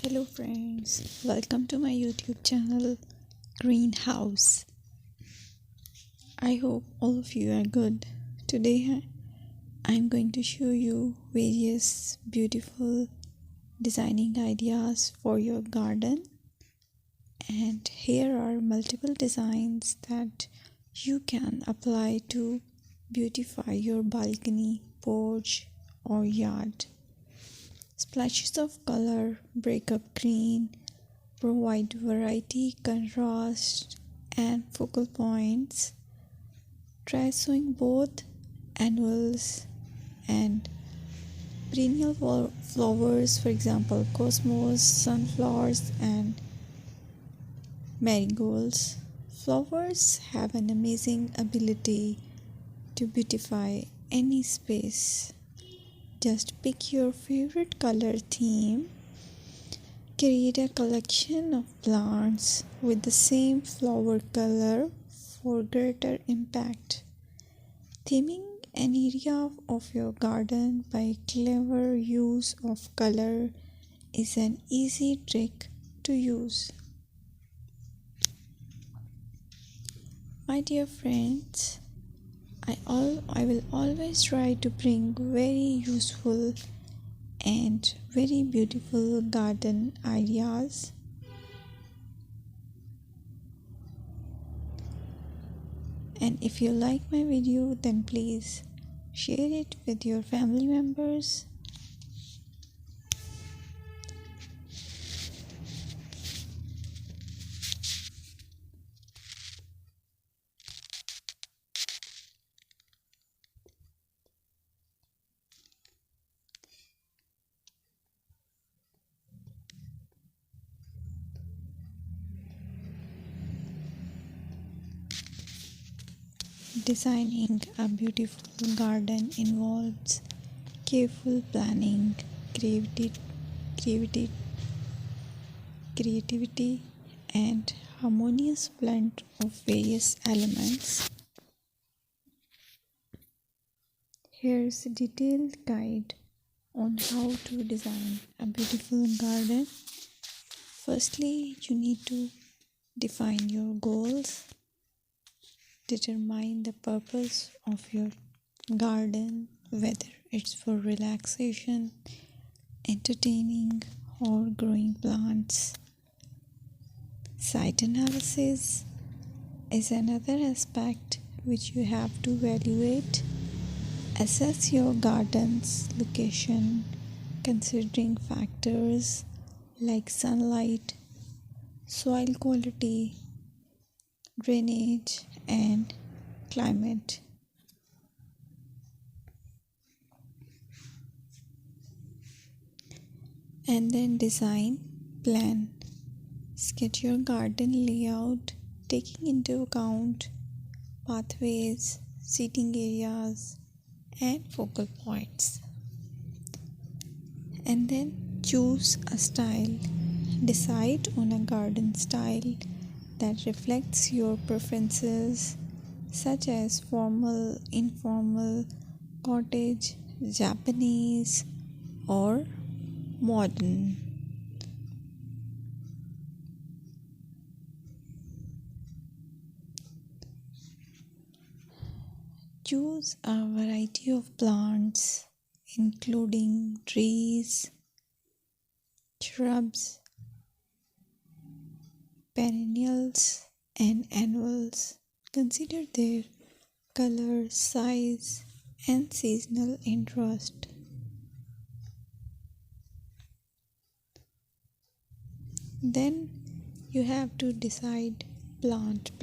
Hello friends, welcome to my YouTube channel Greenhouse. I hope all of you are good. Today I'm going to show you various beautiful designing ideas for your garden, and here are multiple designs that you can apply to beautify your balcony, porch or yard. Splashes of color break up green, provide variety, contrast, and focal points. Try sowing both annuals and perennial flowers, for example, cosmos, sunflowers, and marigolds. Flowers have an amazing ability to beautify any space. Just pick your favorite color theme. Create a collection of plants with the same flower color for greater impact. Theming an area of your garden by clever use of color is an easy trick to use. My dear friends, I will always try to bring very useful and very beautiful garden ideas. And if you like my video, then please share it with your family members. Designing a beautiful garden involves careful planning, creativity, and harmonious blend of various elements. Here's a detailed guide on how to design a beautiful garden. Firstly, you need to define your goals. Determine the purpose of your garden, whether it's for relaxation, entertaining, or growing plants. Site analysis is another aspect which you have to evaluate. Assess your garden's location, considering factors like sunlight, soil quality, drainage, and climate. And then design plan. Sketch your garden layout, taking into account pathways, seating areas, and focal points. And then choose a style. Decide on a garden style that reflects your preferences, such as formal, informal, cottage, Japanese, or modern. Choose a variety of plants, including trees, shrubs, perennials, and annuals. Consider their color, size, and seasonal interest. Then you have to decide plant